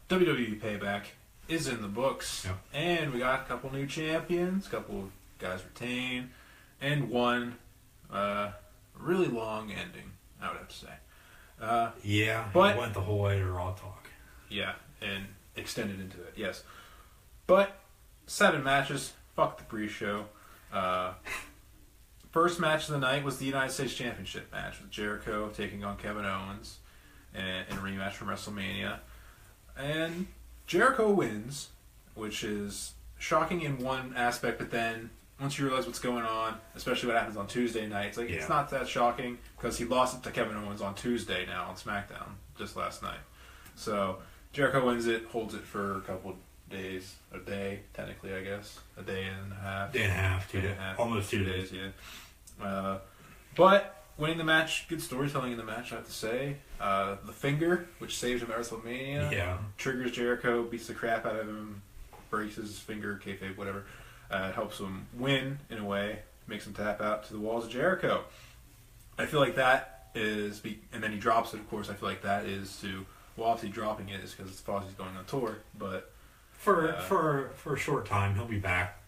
WWE Payback is in the books. Yep. And we got a couple new champions, a couple of guys retained, and one really long ending, I would have to say. Yeah, but it went the whole way to Raw Talk. Yeah, and extended into it, yes. But 7 matches, fuck the pre-show. First match of the night was the United States Championship match with Jericho taking on Kevin Owens in a rematch from WrestleMania. And Jericho wins, which is shocking in one aspect, but then once you realize what's going on, especially what happens on Tuesday night, it's like it's not that shocking because he lost it to Kevin Owens on Tuesday now on SmackDown just last night. So Jericho wins it, holds it for a couple days, a day technically, I guess, a day and a half, Day and a half, 2 days, almost 2 days. Yeah. But winning the match, good storytelling in the match, I have to say. The finger, which saves him at WrestleMania, triggers Jericho, beats the crap out of him, breaks his finger, kayfabe, whatever. Helps him win in a way, makes him tap out to the walls of Jericho. I feel like that is, and then he drops it, of course. I feel like that is to, well, obviously dropping it is because it's Fozzie's going on tour, but for a short time, he'll be back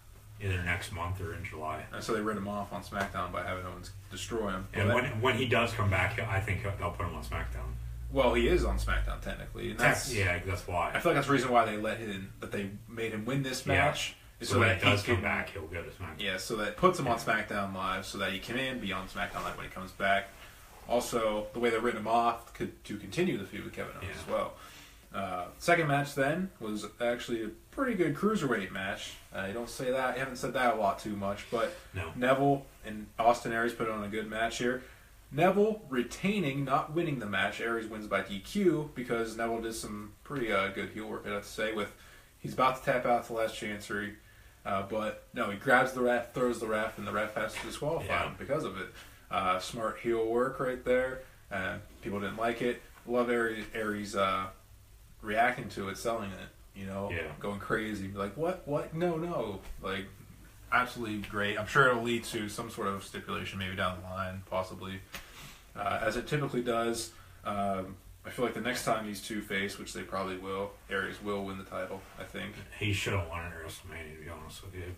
either next month or in July. And so they rid him off on SmackDown by having Owens destroy him. And when he does come back, I think they'll put him on SmackDown. Well, he is on SmackDown technically. And that's why. I feel like that's the reason why they made him win this match. Yeah. So when he does come back, he'll go to SmackDown. Yeah, so that puts him on SmackDown Live, so that he can be on SmackDown Live when he comes back. Also, the way they written him off to continue the feud with Kevin Owens as well. Second match then was actually a pretty good cruiserweight match. You don't say that. You haven't said that a lot too much, but Neville and Austin Aries put on a good match here. Neville retaining, not winning the match. Aries wins by DQ because Neville did some pretty good heel work, I have to say. He's about to tap out to the last chancery, but no, he grabs the ref, throws the ref, and the ref has to disqualify him because of it. Smart heel work right there. People didn't like it. Love Aries reacting to it, selling it, going crazy, like what, no, like absolutely great. I'm sure it'll lead to some sort of stipulation maybe down the line, possibly, as it typically does. I feel like the next time these two face, which they probably will, Aries will win the title, I think. He should have won it at WrestleMania, to be honest with you,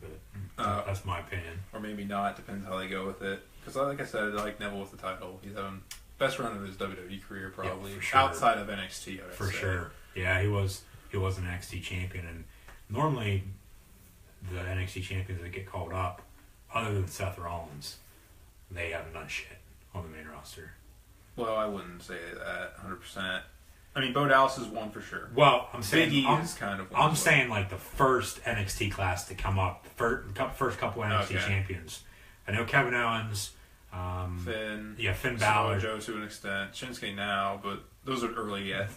but that's my opinion. Or maybe not, depends how they go with it. Because like I said, I like Neville with the title. He's having best run of his WWE career, probably, outside of NXT, I would say. Sure. Yeah, he was an NXT champion, and normally the NXT champions that get called up, other than Seth Rollins, they haven't done shit on the main roster. Well, I wouldn't say that 100%. I mean, Bo Dallas is one for sure. Well, I'm saying Big E is kind of one. I'm saying like the first NXT class to come up, first couple NXT champions. I know Kevin Owens, Finn, Finn Balor, Joe to an extent, Shinsuke now, but those are early yet.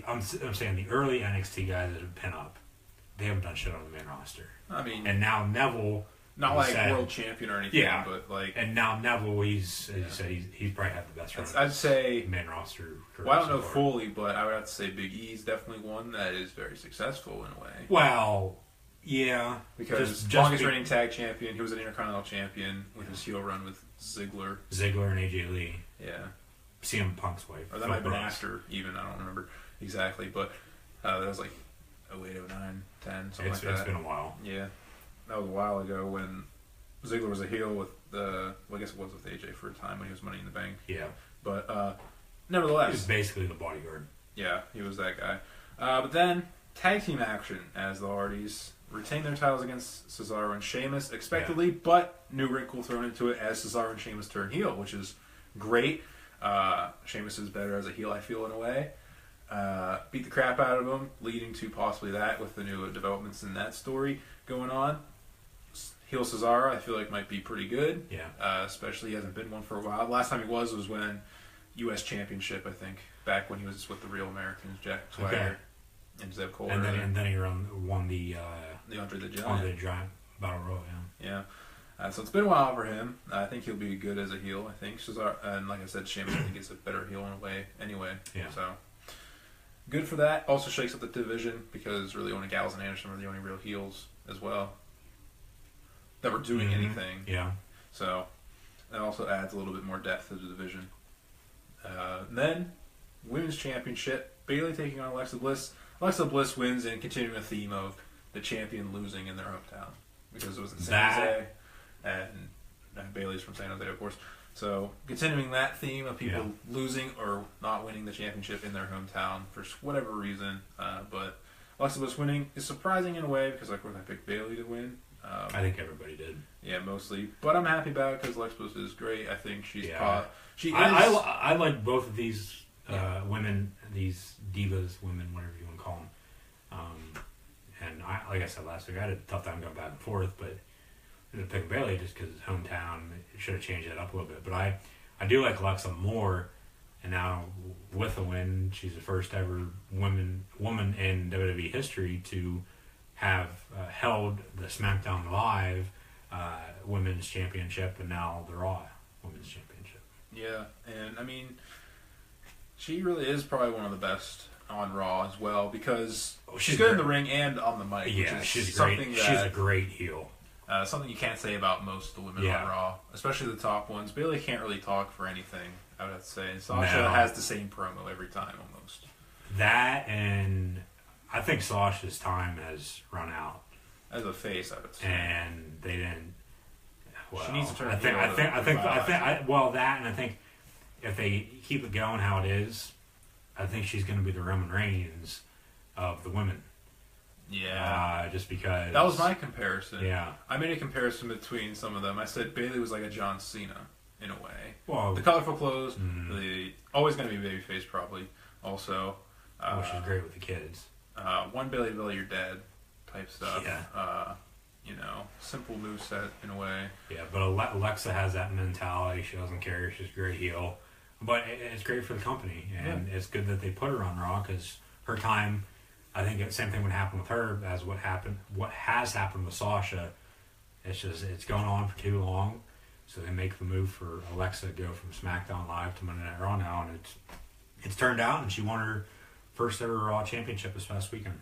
I'm saying the early NXT guys that have been up, they haven't done shit on the main roster. I mean, and now Neville, not like world champion or anything, but like, and now Neville, he's as you said, he's probably had the best run. I'd say main roster. Well, I don't know fully, but I would have to say Big E's definitely one that is very successful in a way. Well, yeah, because longest reigning tag champion, he was an Intercontinental champion with his heel run with Ziggler and AJ Lee. Yeah, CM Punk's wife. Or that might have been after, even, I don't remember exactly, but that was like 08, 09, 10, something like that. It's been a while. Yeah, that was a while ago when Ziggler was a heel with I guess it was with AJ for a time when he was Money in the Bank. Yeah, but nevertheless, he was basically the bodyguard. Yeah, he was that guy. But then tag team action as the Hardys retain their titles against Cesaro and Sheamus expectedly, but new wrinkle thrown into it as Cesaro and Sheamus turn heel, which is great. Sheamus is better as a heel, I feel, in a way. Beat the crap out of him, leading to possibly that with the new developments in that story going on. Heel Cesaro, I feel like, might be pretty good. Yeah. Especially he hasn't been one for a while. Last time he was when U.S. Championship, I think, back when he was with the Real Americans, Jack Swagger and Zeb Cole. And then he won the Andre the Giant Battle Royal. Yeah. So it's been a while for him. I think he'll be good as a heel. I think Cesaro, and like I said, Sheamus, I think is a better heel in a way. Anyway. Yeah. So good for that. Also shakes up the division because really only Gallows and Anderson are the only real heels as well that were doing anything. Yeah. So that also adds a little bit more depth to the division. Then, Women's Championship. Bayley taking on Alexa Bliss. Alexa Bliss wins and continuing a theme of the champion losing in their hometown because it was in San Jose and Bayley's from San Jose, of course. So continuing that theme of people losing or not winning the championship in their hometown for whatever reason, but Alexa Bliss winning is surprising in a way because like, I picked Bayley to win. I think everybody did. Yeah, mostly. But I'm happy about it because Alexa Bliss is great. I think she's I like both of these women, these divas, women, whatever you want to call them. And like I said last week, I had a tough time going back and forth, but I ended up picking Bayley just because it's hometown. It should have changed that up a little bit. But I do like Alexa more, and now with a win, she's the first ever woman in WWE history to have held the SmackDown Live Women's Championship and now the Raw Women's Championship. Yeah, and I mean, she really is probably one of the best on Raw as well because she's good in the ring and on the mic. Yeah, which is she's great. She's a great heel. Something you can't say about most of the women on Raw, especially the top ones. Bayley can't really talk for anything, I would have to say. Sasha has the same promo every time almost. That, and I think Sasha's time has run out. As a face, I would say. And they didn't. Well, she needs to turn. I think if they keep it going how it is, I think she's going to be the Roman Reigns of the women. Yeah. Just because. That was my comparison. Yeah. I made a comparison between some of them. I said Bayley was like a John Cena, in a way. Well, the colorful clothes, always going to be babyface probably, also. Which is great with the kids. One Bayley to Billy, you're dead type stuff. Yeah. Simple moveset in a way. Yeah, but Alexa has that mentality. She doesn't care. She's a great heel. But it's great for the company. And it's good that they put her on Raw because her time... I think the same thing would happen with her as what has happened with Sasha. It's going on for too long. So they make the move for Alexa to go from SmackDown Live to Monday Night Raw now, and it's turned out, and she won her first ever Raw Championship this past weekend.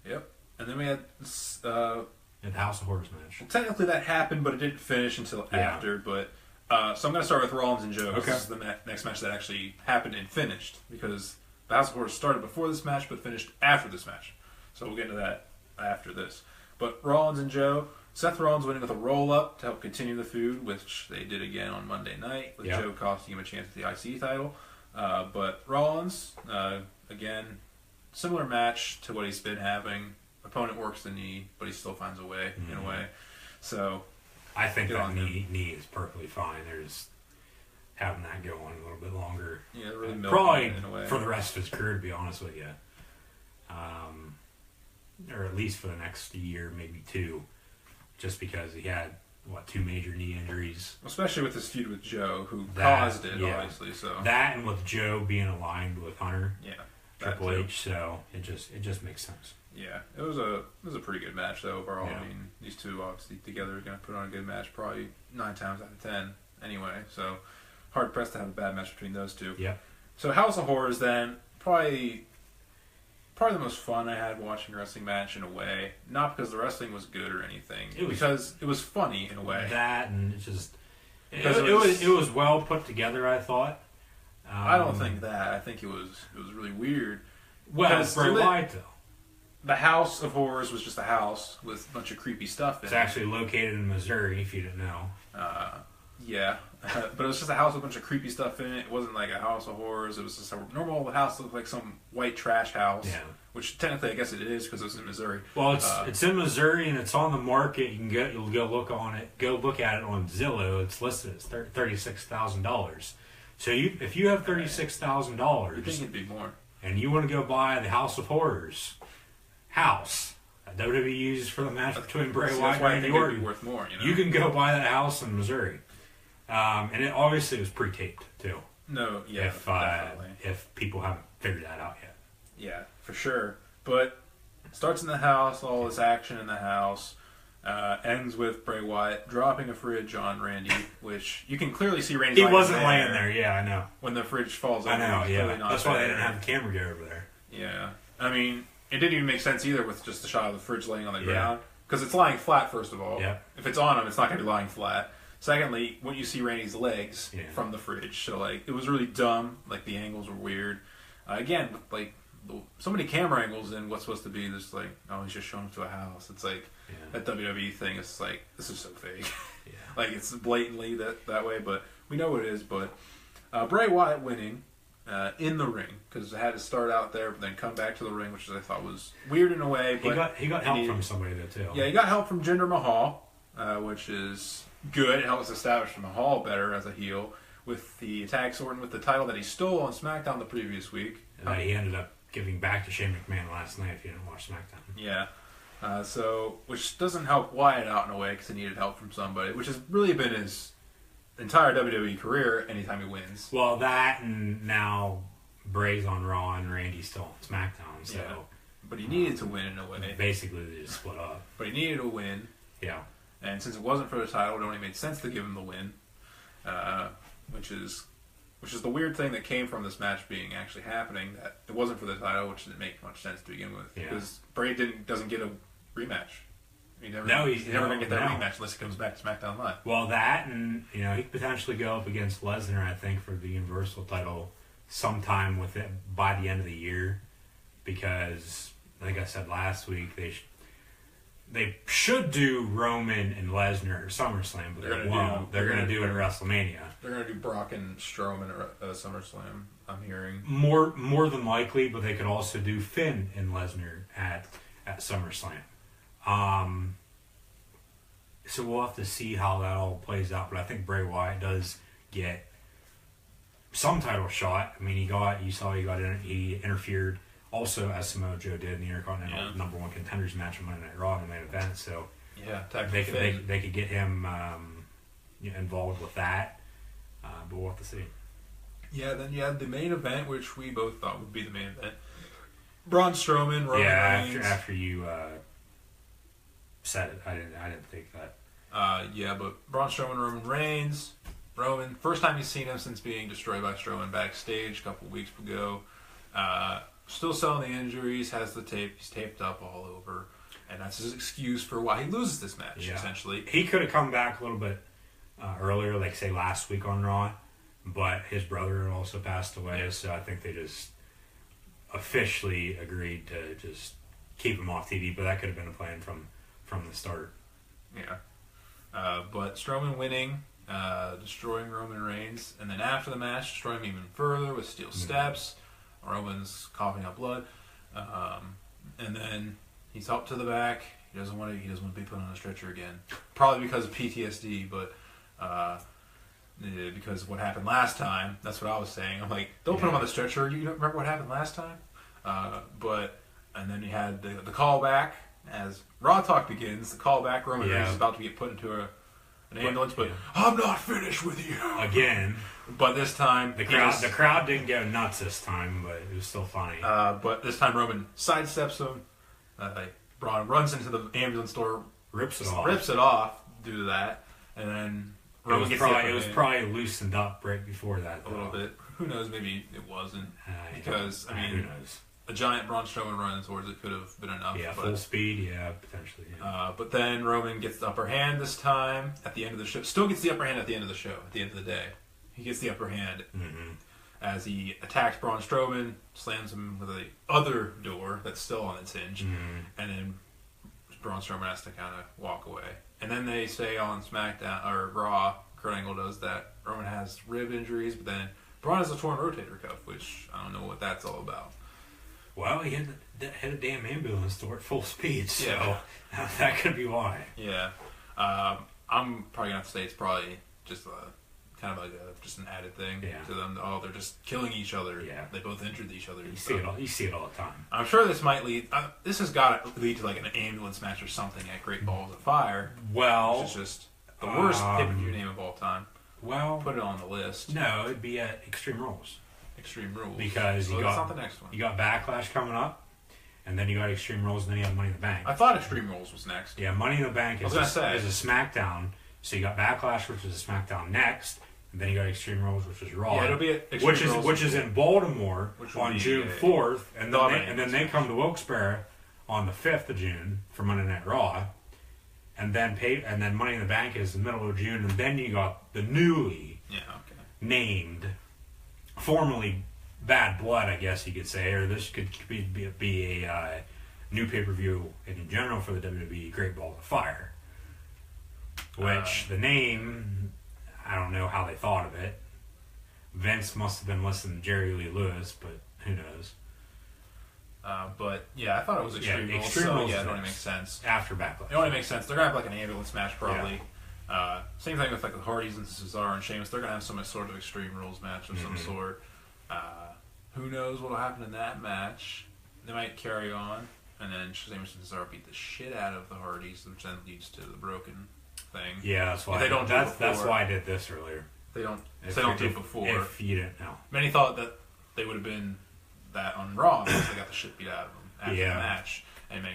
Yep. And then we had the House of Horrors match. Well, technically that happened, but it didn't finish until after. But so I'm going to start with Rollins and Joe. Okay. This is the next match that actually happened and finished because the House of Horrors started before this match, but finished after this match. So we'll get into that after this. But Rollins and Joe, Seth Rollins winning with a roll-up to help continue the feud, which they did again on Monday night, with Joe costing him a chance at the IC title. But Rollins, again, similar match to what he's been having. Opponent works the knee, but he still finds a way, in a way. So I think that knee is perfectly fine. There's having that go on a little bit longer. Yeah, really probably in a way. For the rest of his career, to be honest with you. Or at least for the next year, maybe two, just because he had, 2 major knee injuries. Especially with his feud with Joe, who caused it, obviously. So that, and with Joe being aligned with Hunter, Triple too. H, so it just makes sense. Yeah, it was a pretty good match though overall. Yeah. I mean, these two obviously together are going to put on a good match, probably 9 times out of 10 anyway. So hard pressed to have a bad match between those two. Yeah. So House of Horrors then probably the most fun I had watching a wrestling match in a way. Not because the wrestling was good or anything, because it was funny in a way. That and it was well put together. I thought. I don't think that. I think it was really weird. Well, it's Bray Wyatt though. The House of Horrors was just a house with a bunch of creepy stuff in it. It's actually located in Missouri, if you didn't know. Yeah. But it was just a house with a bunch of creepy stuff in it. It wasn't like a House of Horrors. It was just a normal house that looked like some white trash house. Yeah. Which technically I guess it is because it was in Missouri. Well, it's in Missouri and it's on the market. You'll go look on it. Go look at it on Zillow. It's listed as $36,000. So if you have $36,000, you'd think it'd be more. And you want to go buy the House of Horrors house that WWE uses for the match between Bray Wyatt and Randy Orton, it'd be worth more. You can go buy that house in Missouri, and it obviously was pre-taped too. No, yeah, definitely. If people haven't figured that out yet. Yeah, for sure. But it starts in the house, all this action in the house. Ends with Bray Wyatt dropping a fridge on Randy, which you can clearly see Randy. He wasn't laying there. Yeah, I know. When the fridge falls over, I know. Yeah, that's why they didn't have the camera go over there. Yeah, I mean, it didn't even make sense either with just the shot of the fridge laying on the ground because it's lying flat. First of all, if it's on him, it's not going to be lying flat. Secondly, when you see Randy's legs from the fridge, so like it was really dumb. Like the angles were weird. Again, like so many camera angles in what's supposed to be this like, oh, he's just showing up to a house. It's like that WWE thing. It's like, this is so fake. Yeah. Like it's blatantly that way, but we know what it is. But Bray Wyatt winning in the ring because it had to start out there, but then come back to the ring, which I thought was weird in a way. But he got help from somebody though too. Yeah, he got help from Jinder Mahal, which is good. It helps establish Mahal better as a heel with the attack Orton with the title that he stole on SmackDown the previous week. And he ended up giving back to Shane McMahon last night. If you didn't watch SmackDown. Yeah. So, which doesn't help Wyatt out in a way because he needed help from somebody, which has really been his entire WWE career anytime he wins. Well, that and now Bray's on Raw and Randy's still on SmackDown, so... Yeah. But he needed to win in a way. Basically, they just split up. But he needed a win. Yeah. And since it wasn't for the title, it only made sense to give him the win. Which is the weird thing that came from this match being actually happening, that it wasn't for the title, which didn't make much sense to begin with. Yeah. Because Bray doesn't get a rematch. He's never never going to get that rematch unless he comes back to SmackDown Live. Well, that and, he could potentially go up against Lesnar, I think, for the Universal title sometime by the end of the year. Because, like I said last week, they should do Roman and Lesnar at SummerSlam, but they won't. They're going to do it at WrestleMania. They're going to do Brock and Strowman at SummerSlam, I'm hearing. More than likely, but they could also do Finn and Lesnar at SummerSlam. So we'll have to see how that all plays out, but I think Bray Wyatt does get some title shot. I mean, he interfered also, as Samoa Joe did in the Intercontinental number one contenders match on Monday Night Raw in the main event. So they could get him involved with that, but we'll have to see. Yeah, then you had the main event, which we both thought would be the main event. Braun Strowman, Roman Reigns. After you said it, I didn't think that. But Braun Strowman, Roman Reigns. Roman, first time he's seen him since being destroyed by Strowman backstage a couple weeks ago. Still selling the injuries, has the tape, he's taped up all over, and that's his excuse for why he loses this match, essentially. He could have come back a little bit earlier, like say last week on Raw, but his brother also passed away, so I think they just officially agreed to just keep him off TV, but that could have been a plan from the start. Yeah. But Strowman winning, destroying Roman Reigns, and then after the match, destroying him even further with steel steps. Roman's coughing up blood, and then he's up to the back. He doesn't want to be put on a stretcher again, probably because of PTSD, but because of what happened last time. That's what I was saying. I'm like, don't put him on the stretcher. You don't remember what happened last time? And then you had the callback as Raw Talk begins. The callback, Roman Reigns is about to get put into an ambulance, but I'm not finished with you again. But this time, the crowd didn't go nuts this time, but it was still funny. But this time, Roman sidesteps him. Braun runs into the ambulance door, rips it off due to that, and then Roman gets it was probably loosened up right before that. A little bit. Who knows? Maybe it wasn't because who knows? A giant Braun Strowman running towards it could have been enough. Yeah, full speed. Yeah, potentially. Yeah. But then Roman gets the upper hand this time at the end of the show. Still gets the upper hand at the end of the show. At the end of the day. He gets the upper hand as he attacks Braun Strowman, slams him with the other door that's still on its hinge, and then Braun Strowman has to kind of walk away. And then they say on SmackDown or Raw, Kurt Angle does that Roman has rib injuries, but then Braun has a torn rotator cuff, which I don't know what that's all about. Well, he had a damn ambulance door at full speed, so that could be why. Yeah, I'm probably gonna have to say it's probably just kind of like just an added thing to them. Oh, they're just killing each other. Yeah. They both injured each other. You see it all the time. I'm sure this might lead... this has got to lead to like an ambulance match or something at Great Balls of Fire. Well... Which is just the worst pay-per-view name of all time. Well... Put it on the list. No, it'd be at Extreme Rules. Extreme Rules. Because that's not the next one. You got Backlash coming up, and then you got Extreme Rules, and then you have Money in the Bank. I thought Extreme Rules was next. Yeah, Money in the Bank is a SmackDown. So you got Backlash, which is a SmackDown next. And then you got Extreme Rules, which is Raw. Yeah, it'll be which is in Baltimore on June 4th, and then they come to Wilkes-Barre on the 5th of June for Monday Night Raw, and then Money in the Bank is the middle of June, and then you got the newly named, formerly bad blood, I guess you could say, or this could be a new pay-per-view in general for the WWE, Great Balls of Fire. Which, the name, I don't know how they thought of it. Vince must have been listening to Jerry Lee Lewis, but who knows. But yeah, I thought it was Extreme Rules, so yeah, it only makes sense. After Backlash. It only makes sense. They're going to have like an ambulance match, probably. Yeah. Same thing with like the Hardys and Cesaro and Sheamus. They're going to have some sort of Extreme Rules match of some sort. Who knows what will happen in that match? They might carry on, and then Sheamus and Cesaro beat the shit out of the Hardys, which then leads to the broken thing. Yeah, that's why. That's why I did this earlier. They don't do it before. If you didn't know. Many thought that they would have been that on Raw because they got the shit beat out of them after the match. And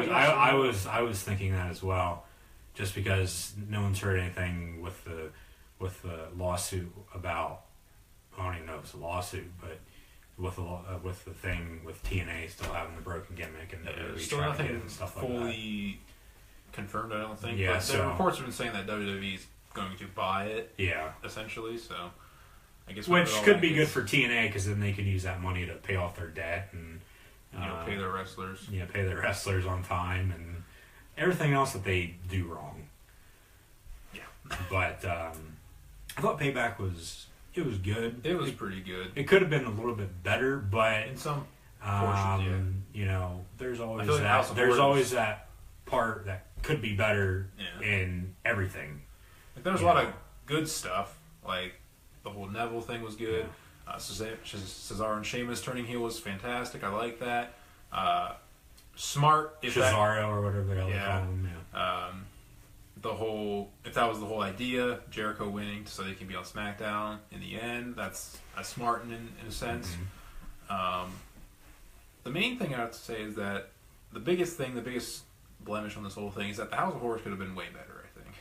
I was thinking that as well, just because no one's heard anything with the lawsuit about. I don't even know if it's a lawsuit, but with the thing with TNA still having the broken gimmick and WWE still trying to get nothing it and stuff like fully confirmed. I don't think. Yeah, but the reports have been saying that WWE's going to buy it. Yeah, essentially. So. I guess which could be good for TNA because then they could use that money to pay off their debt and pay their wrestlers. Yeah, pay their wrestlers on time and everything else that they do wrong. Yeah, but I thought Payback was good. It was pretty good. It could have been a little bit better, but in some portions, you know, there's always that. There's always that part that could be better in everything. Like, there was a lot of good stuff, like. The whole Neville thing was good. Cesaro and Sheamus turning heel was fantastic. I like that. Smart. Cesaro or whatever they call him. If that was the whole idea, Jericho winning so they can be on SmackDown in the end, that's smart in a sense. Mm-hmm. The main thing I have to say is that the biggest blemish on this whole thing is that the House of Horrors could have been way better, I think.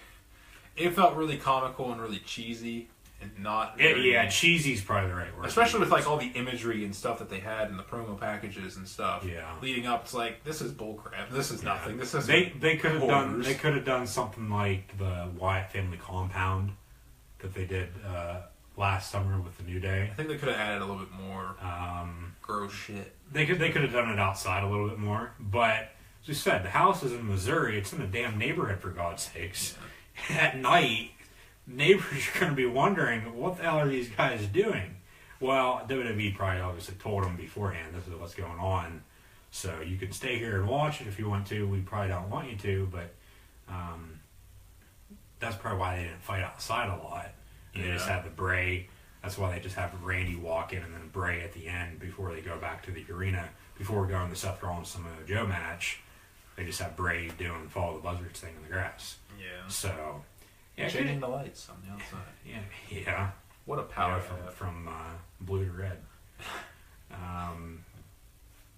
It felt really comical and really cheesy. Not cheesy's probably the right word. Especially with like all the imagery and stuff that they had in the promo packages and stuff. Yeah. Leading up, it's like this is bullcrap. This is nothing. This is they could have done something like the Wyatt family compound that they did last summer with the New Day. I think they could have added a little bit more gross shit. They could have done it outside a little bit more, but as you said, the house is in Missouri. It's in a damn neighborhood for God's sakes. Yeah. At night. Neighbors are going to be wondering, what the hell are these guys doing? Well, WWE probably obviously told them beforehand, this is what's going on. So you can stay here and watch it if you want to. We probably don't want you to, but that's probably why they didn't fight outside a lot. They just had the Bray. That's why they just have Randy walk in and then Bray at the end before they go back to the arena. Before we go on the Seth Rollins Samoa Joe match, they just have Bray doing follow the buzzards thing in the grass. Yeah. So... Yeah, changing the lights on the outside. Yeah. What a power from blue to red.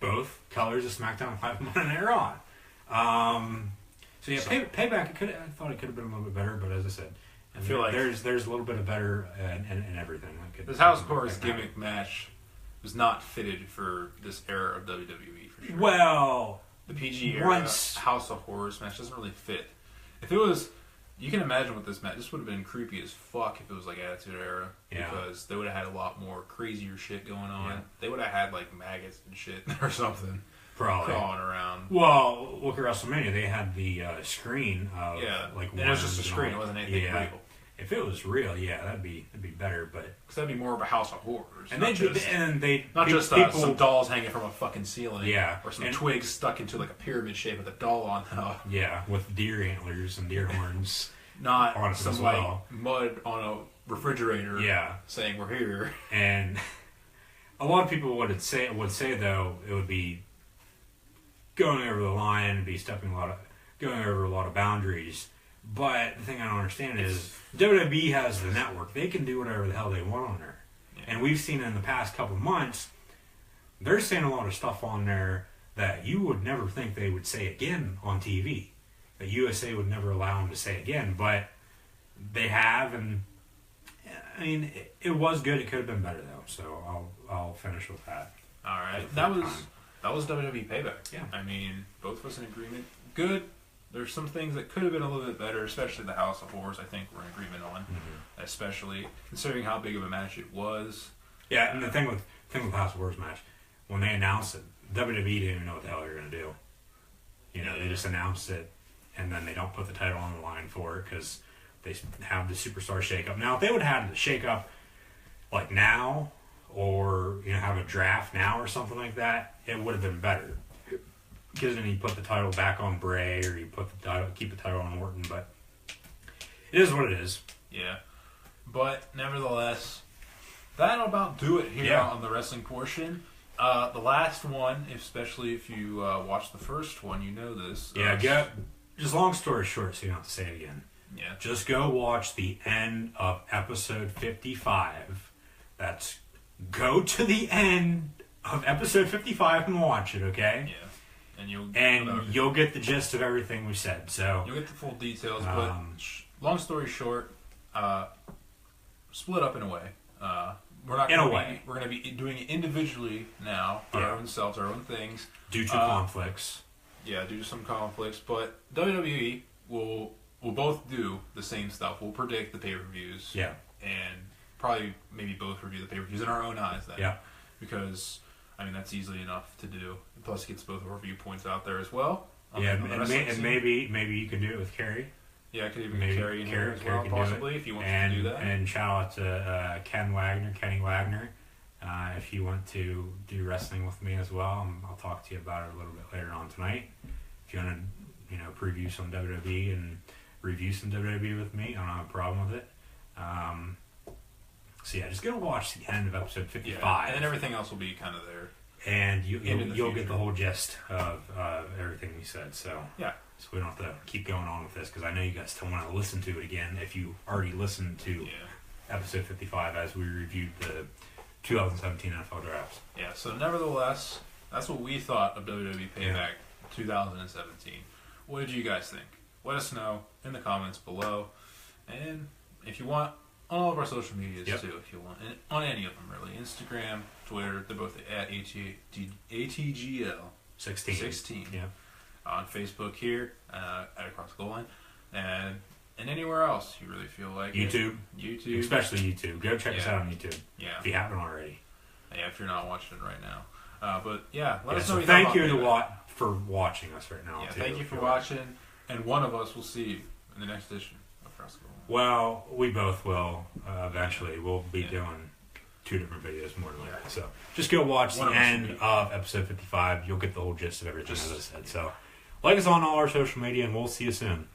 Both colors of SmackDown 5 Monday Night Raw. Payback. I thought it could have been a little bit better, but as I said, I feel like there's a little bit of better in everything. This House of Horrors gimmick match was not fitted for this era of WWE for sure. Well, the PG era House of Horrors match doesn't really fit. If it was. You can imagine what this match. This would have been creepy as fuck if it was like Attitude Era, because they would have had a lot more crazier shit going on. Yeah. They would have had like maggots and shit or something crawling around. Well, look at WrestleMania. They had the screen of like. And it was just a screen. It wasn't anything real. If it was real, that'd be better. But because that'd be more of a House of Horrors, and they not just some dolls hanging from a fucking ceiling, or some twigs stuck into like a pyramid shape with a doll on top, with deer antlers and deer horns, not on some like mud on a refrigerator, saying we're here. And a lot of people would say though it would be going over the line and be going over a lot of boundaries. But the thing I don't understand is WWE has the network. They can do whatever the hell they want on there. Yeah. And we've seen in the past couple of months, they're saying a lot of stuff on there that you would never think they would say again on TV. That USA would never allow them to say again. But they have, and I mean, it was good. It could have been better, though. So I'll finish with that. All right. That was WWE Payback. Yeah. I mean, both of us in agreement. Good. There's some things that could have been a little bit better, especially the House of Horrors, I think we're in agreement on, especially considering how big of a match it was. Yeah, and the thing with thing with the House of Horrors match, when they announced it, WWE didn't even know what the hell they were going to do. You know, they just announced it, and then they don't put the title on the line for it because they have the Superstar shakeup. Now, if they would have had the shakeup like now, or have a draft now or something like that, it would have been better. Because then you put the title back on Bray, or you keep the title on Orton, but it is what it is. Yeah, but nevertheless, that'll about do it here on the wrestling portion. The last one, especially if you watched the first one, you know this. Yeah, just long story short, so you don't have to say it again. Yeah. Just go watch the end of episode 55. That's go to the end of episode 55 and watch it, okay? Yeah. And you'll get the gist of everything we said. So you'll get the full details, but long story short, split up in a way. We're going to be doing it individually now, our own selves, our own things. Due to conflicts. Yeah, due to some conflicts. But WWE will both do the same stuff. We'll predict the pay-per-views. Yeah. And probably maybe both review the pay-per-views in our own eyes then. Yeah. Because, that's easily enough to do. Plus, it gets both of our viewpoints out there as well. Yeah, and maybe you can do it with Carrie. Yeah, I could even get Carrie in here as well, possibly, if you want to do that. And shout out to Kenny Wagner. If you want to do wrestling with me as well, I'll talk to you about it a little bit later on tonight. If you want to, preview some WWE and review some WWE with me, I don't have a problem with it. So yeah, just go watch the end of episode 55. Yeah, and then everything else will be kind of there. And you'll get the whole gist of everything we said. So yeah. So we don't have to keep going on with this, because I know you guys still want to listen to it again if you already listened to episode 55 as we reviewed the 2017 NFL drafts. Yeah, so nevertheless, that's what we thought of WWE Payback 2017. What did you guys think? Let us know in the comments below. And if you want, on all of our social medias too, if you want. And on any of them, really. Instagram, Twitter, they're both at ATGL 16. Yeah. On Facebook here, at Across the Goal Line. And anywhere else you really feel like YouTube. Especially YouTube. Go check us out on YouTube. Yeah. If you haven't already. Yeah, if you're not watching it right now. But yeah, let us know. So thank you for watching us right now. Yeah, thank you for watching. And one of us will see you in the next edition of Across the Goal Line. Well, we both will eventually. We'll be doing 2 different videos more than likely. So just go watch the end of episode 55. You'll get the whole gist of everything, as I said. So like us on all our social media, and we'll see you soon.